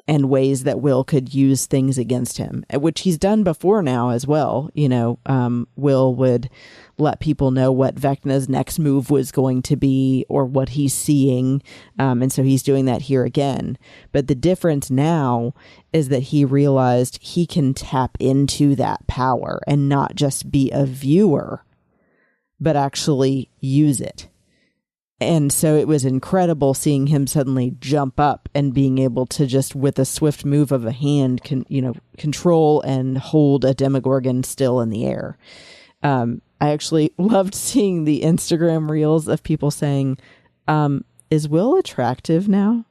and ways that Will could use things against him, which he's done before now as well. Will would let people know what Vecna's next move was going to be or what he's seeing. And so he's doing that here again. But the difference now is that he realized he can tap into that power and not just be a viewer, but actually use it. And so it was incredible seeing him suddenly jump up and being able to just, with a swift move of a hand, control and hold a Demogorgon still in the air. I actually loved seeing the Instagram reels of people saying, is Will attractive now?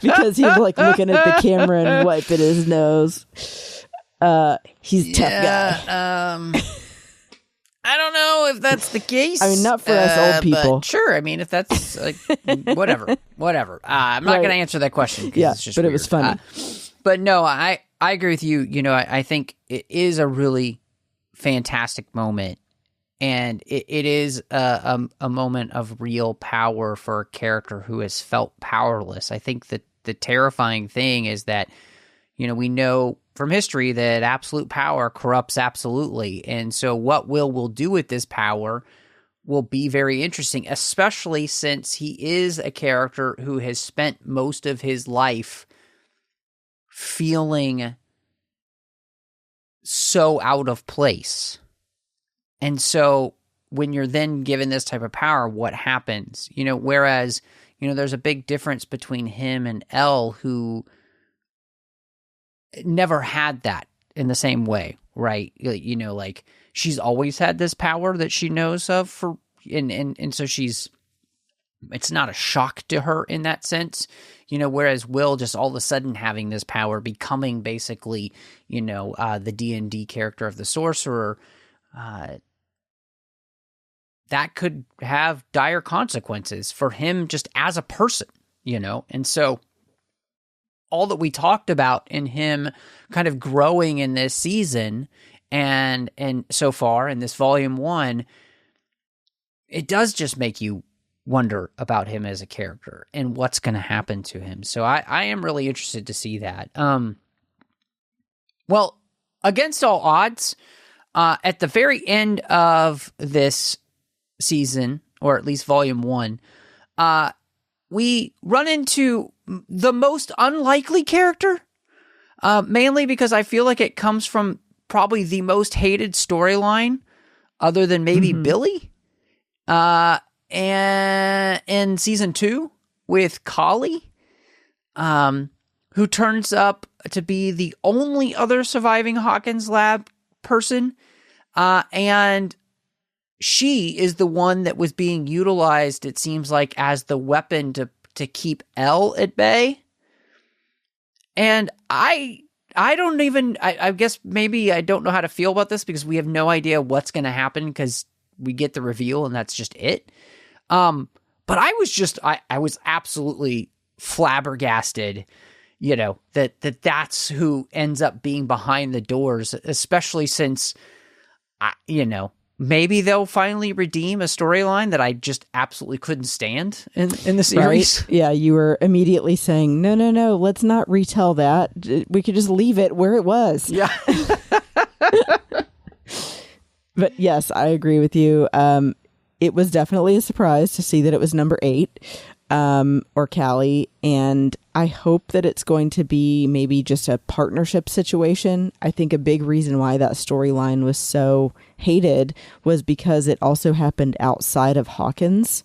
Because he's like looking at the camera and wiping his nose. He's a tough guy. I don't know if that's the case. I mean, not for us old people. But sure. I mean, if that's like, whatever. I'm not going to answer that question. Yeah, it's just but weird. It was funny. But no, I agree with you. I think it is a really fantastic moment. And it is a moment of real power for a character who has felt powerless. I think that the terrifying thing is that, we know from history that absolute power corrupts absolutely. And so what Will do with this power will be very interesting, especially since he is a character who has spent most of his life feeling so out of place. And so when you're then given this type of power, what happens? Whereas, there's a big difference between him and Elle, who never had that in the same way, right? Like she's always had this power that she knows of and so it's not a shock to her in that sense, whereas Will just all of a sudden having this power, becoming basically, the D&D character of the sorcerer, that could have dire consequences for him just as a person, and so all that we talked about in him kind of growing in this season and so far in this volume 1, it does just make you wonder about him as a character and what's going to happen to him. So I am really interested to see that. Well, against all odds, at the very end of this season, or at least volume 1, we run into the most unlikely character, mainly because I feel like it comes from probably the most hated storyline, other than maybe Billy, and in season 2 with Collie, who turns up to be the only other surviving Hawkins Lab person, and she is the one that was being utilized, it seems like, as the weapon to keep Elle at bay. And I guess maybe I don't know how to feel about this because we have no idea what's going to happen because we get the reveal and that's just it. But I was absolutely flabbergasted, that's who ends up being behind the doors, especially since, maybe they'll finally redeem a storyline that I just absolutely couldn't stand in the series. Right? Yeah, you were immediately saying, no, let's not retell that. We could just leave it where it was. Yeah. But yes, I agree with you. It was definitely a surprise to see that it was number 8, or Callie. And I hope that it's going to be maybe just a partnership situation. I think a big reason why that storyline was so hated was because it also happened outside of Hawkins,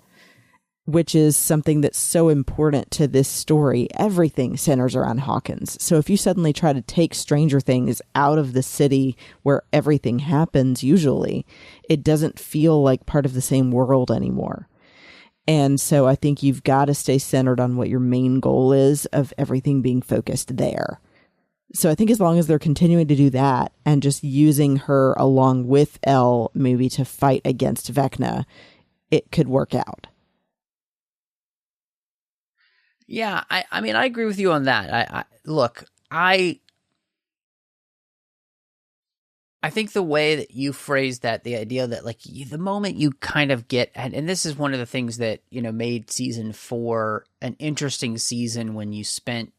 which is something that's so important to this story. Everything centers around Hawkins. So if you suddenly try to take Stranger Things out of the city where everything happens, usually, it doesn't feel like part of the same world anymore. And so I think you've got to stay centered on what your main goal is of everything being focused there. So I think as long as they're continuing to do that and just using her along with Elle maybe to fight against Vecna, it could work out. Yeah, I mean, I agree with you on that. I think the way that you phrased that, the idea that like the moment you kind of get, and this is one of the things that, made season 4 an interesting season when you spent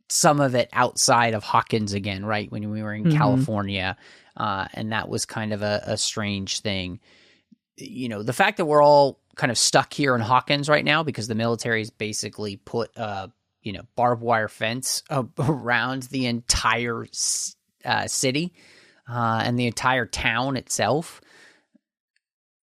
some of it outside of Hawkins again, right? When we were in California, and that was kind of a strange thing. The fact that we're all kind of stuck here in Hawkins right now because the military's basically put barbed wire fence around the entire city and the entire town itself.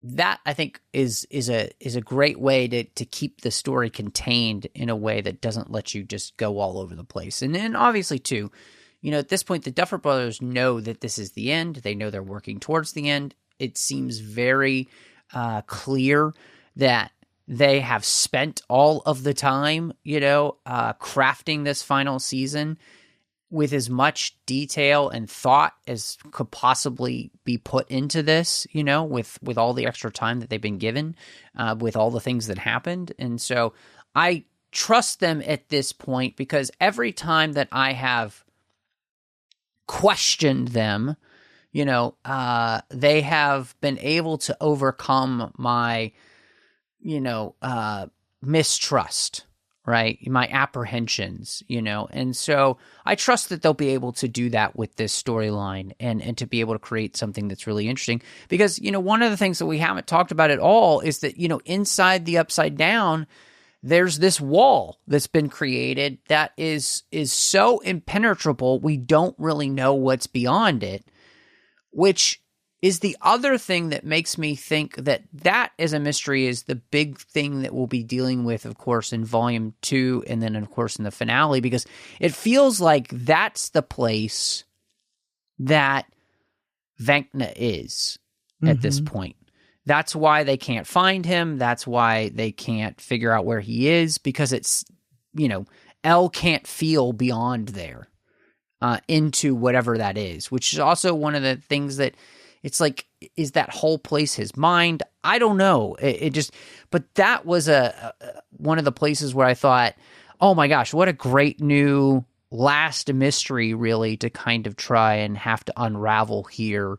That I think is a great way to keep the story contained in a way that doesn't let you just go all over the place. And then obviously too, at this point the Duffer Brothers know that this is the end. They know they're working towards the end. It seems very clear that they have spent all of the time, crafting this final season with as much detail and thought as could possibly be put into this, with all the extra time that they've been given, with all the things that happened. And so I trust them at this point because every time that I have questioned them, they have been able to overcome my, mistrust, right? My apprehensions, and so I trust that they'll be able to do that with this storyline and to be able to create something that's really interesting because, one of the things that we haven't talked about at all is that, inside the Upside Down, there's this wall that's been created that is so impenetrable, we don't really know what's beyond it, which is the other thing that makes me think that as a mystery is the big thing that we'll be dealing with, of course, in Volume 2 and then, of course, in the finale, because it feels like that's the place that Vecna is at this point. That's why they can't find him. That's why they can't figure out where he is, because it's, Elle can't feel beyond there into whatever that is, which is also one of the things that it's like, is that whole place his mind? I don't know. But that was one of the places where I thought, oh my gosh, what a great new last mystery really to kind of try and have to unravel here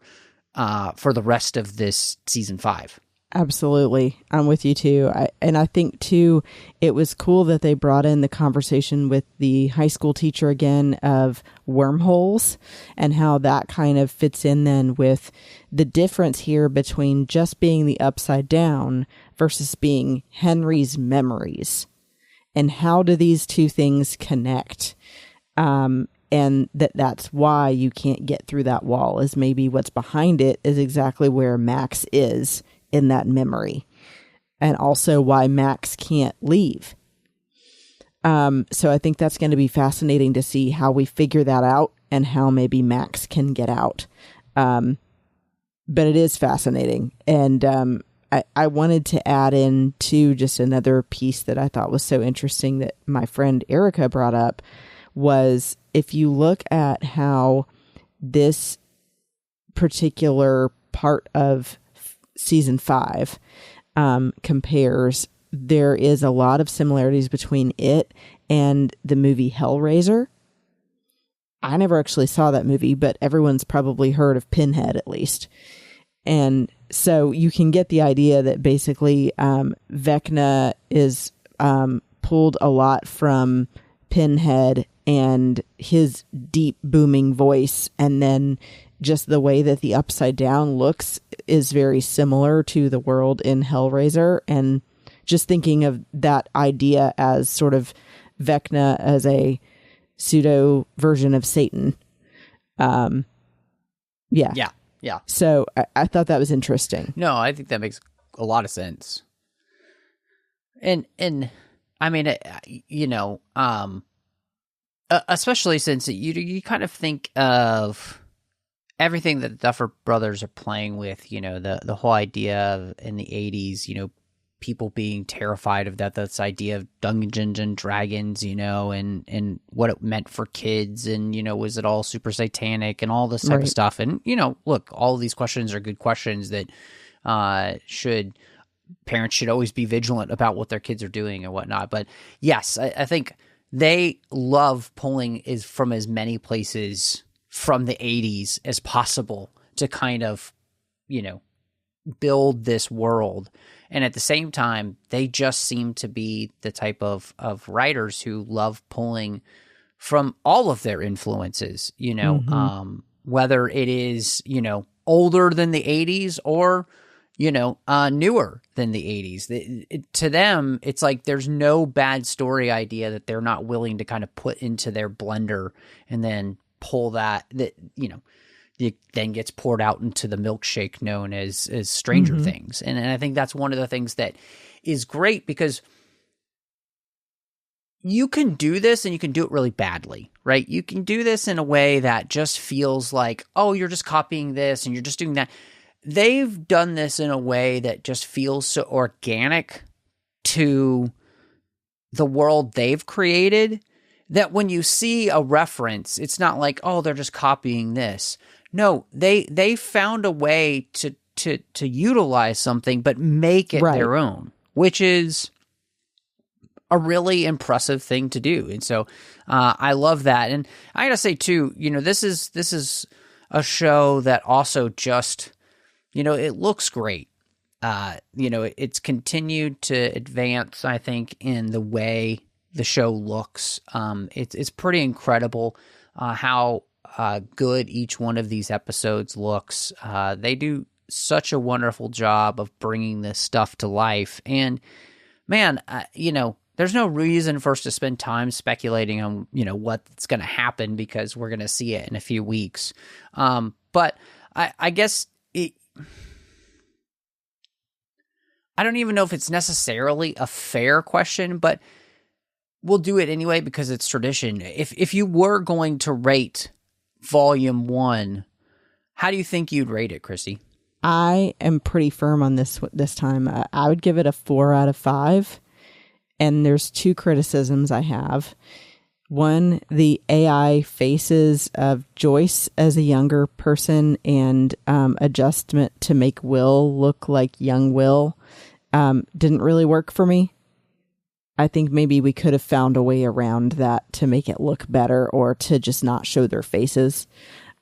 for the rest of this season 5. Absolutely. I'm with you too. I think too, it was cool that they brought in the conversation with the high school teacher again of wormholes and how that kind of fits in then with the difference here between just being the Upside Down versus being Henry's memories. And how do these two things connect? And that's why you can't get through that wall, is maybe what's behind it is exactly where Max is in that memory, and also why Max can't leave. So I think that's going to be fascinating to see how we figure that out and how maybe Max can get out. But it is fascinating. And I wanted to add in too, just another piece that I thought was so interesting that my friend Erica brought up was, if you look at how this particular part of season 5 compares, there is a lot of similarities between it and the movie Hellraiser. I never actually saw that movie, but everyone's probably heard of Pinhead at least. And so you can get the idea that basically Vecna is pulled a lot from Pinhead and his deep booming voice, and then just the way that the Upside Down looks is very similar to the world in Hellraiser. And just thinking of that idea as sort of Vecna as a pseudo version of Satan. Yeah. So I thought that was interesting. No, I think that makes a lot of sense. And I mean, especially since you kind of think of everything that the Duffer Brothers are playing with, the whole idea of in the 80s, people being terrified of this idea of Dungeons and Dragons, and what it meant for kids, and, was it all super satanic and all this type of stuff. And, look, all of these questions are good questions that parents should always be vigilant about what their kids are doing and whatnot. But yes, I think they love pulling from as many places from the 80s as possible to kind of, build this world. And at the same time, they just seem to be the type of writers who love pulling from all of their influences, whether it is, older than the 80s or, newer than the 80s. To them, it's like there's no bad story idea that they're not willing to kind of put into their blender and then pull that it then gets poured out into the milkshake known as Stranger Things. And I think that's one of the things that is great, because you can do this and you can do it really badly, right? You can do this in a way that just feels like, oh, you're just copying this and you're just doing that. They've done this in a way that just feels so organic to the world they've created that when you see a reference, it's not like, oh, they're just copying this. No, they found a way to utilize something but make it their own, which is a really impressive thing to do. And so I love that. And I gotta say too, this is a show that also just, it looks great. It's continued to advance, I think, in the way the show looks. It's pretty incredible how good each one of these episodes looks. They do such a wonderful job of bringing this stuff to life. And man, there's no reason for us to spend time speculating on, what's going to happen, because we're going to see it in a few weeks. But I guess I don't even know if it's necessarily a fair question, but we'll do it anyway because it's tradition. If you were going to rate Volume 1, how do you think you'd rate it, Christy? I am pretty firm on this time. I would give it a 4 out of 5. And there's 2 criticisms I have. One, the AI faces of Joyce as a younger person and adjustment to make Will look like young Will didn't really work for me. I think maybe we could have found a way around that to make it look better, or to just not show their faces.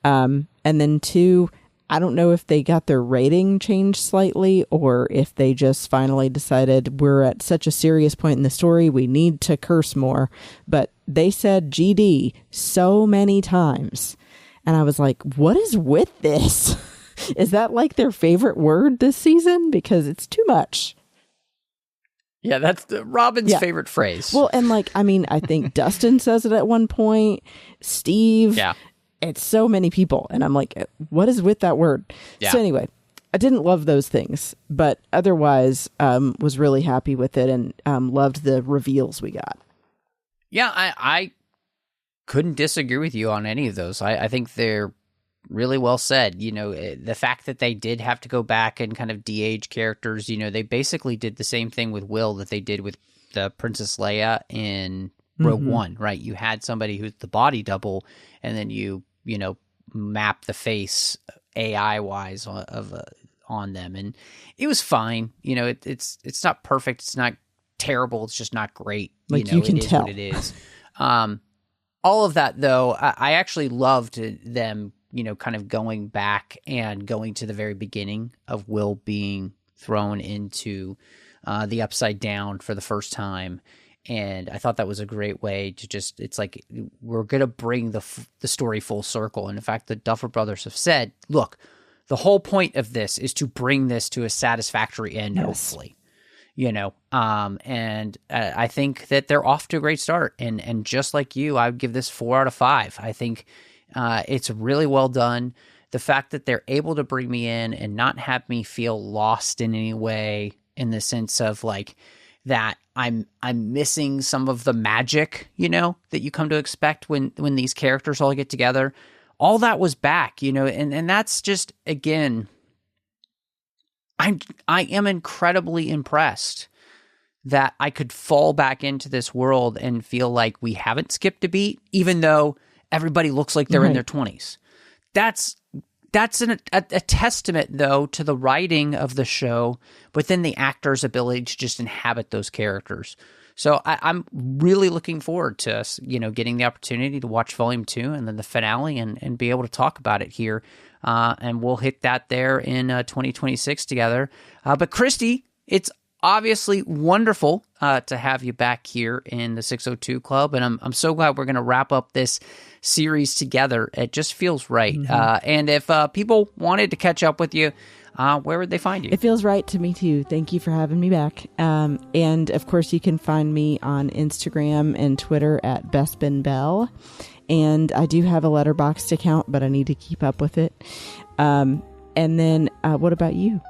And then 2, I don't know if they got their rating changed slightly, or if they just finally decided we're at such a serious point in the story, we need to curse more. But they said GD so many times. And I was like, what is with this? Is that like their favorite word this season? Because it's too much. Yeah, that's Robin's favorite phrase. Well, and I think Dustin says it at one point. Steve. Yeah. It's so many people. And I'm like, what is with that word? Yeah. So anyway, I didn't love those things, but otherwise was really happy with it, and loved the reveals we got. Yeah, I couldn't disagree with you on any of those. I think they're really well said. The fact that they did have to go back and kind of de-age characters, they basically did the same thing with Will that they did with the Princess Leia in Rogue One, right? You had somebody who's the body double, and then you map the face AI wise on them, and it was fine. It's not perfect. It's not terrible. It's just not great. Like, you can it is tell. what it is. All of that, though, I actually loved them, kind of going back and going to the very beginning of Will being thrown into the Upside Down for the first time. And I thought that was a great way to it's like, we're going to bring the story full circle. And in fact, the Duffer Brothers have said, look, the whole point of this is to bring this to a satisfactory end, hopefully. And I think that they're off to a great start. And just like you, I would give this 4 out of 5. I think it's really well done. The fact that they're able to bring me in and not have me feel lost in any way, in the sense of like that I'm missing some of the magic, that you come to expect when these characters all get together. All that was back, and that's just, again, I am incredibly impressed that I could fall back into this world and feel like we haven't skipped a beat, even though everybody looks like they're in their 20s. That's a testament, though, to the writing of the show, but then the actors' ability to just inhabit those characters. So I'm really looking forward to us, getting the opportunity to watch Volume 2 and then the finale and be able to talk about it here. And we'll hit that there in 2026 together. But Christy, it's obviously wonderful to have you back here in the 602 Club. And I'm so glad we're going to wrap up this series together. It just feels right. And if people wanted to catch up with you, where would they find you? It feels right to me too. Thank you for having me back. And of course, you can find me on Instagram and Twitter at BestBenBell. And I do have a Letterboxd account, but I need to keep up with it. And then what about you?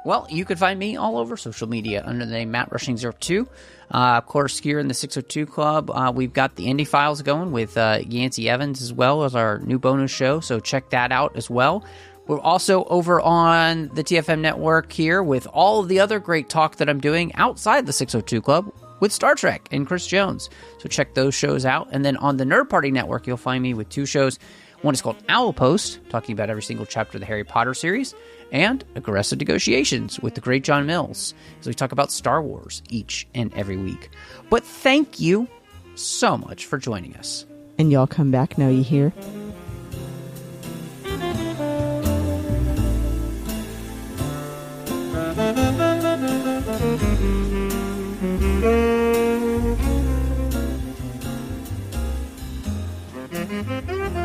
Well, you can find me all over social media under the name Matt Rushing02. Of course, here in the 602 Club, we've got the Indie Files going with Yancey Evans, as well as our new bonus show. So check that out as well. We're also over on the TFM network here with all of the other great talk that I'm doing outside the 602 Club with Star Trek and Chris Jones. So check those shows out. And then on the Nerd Party Network, you'll find me with 2 shows. One is called Owl Post, talking about every single chapter of the Harry Potter series, and Aggressive Negotiations with the great John Mills, as we talk about Star Wars each and every week. But thank you so much for joining us. And y'all come back now, you hear? Thank you.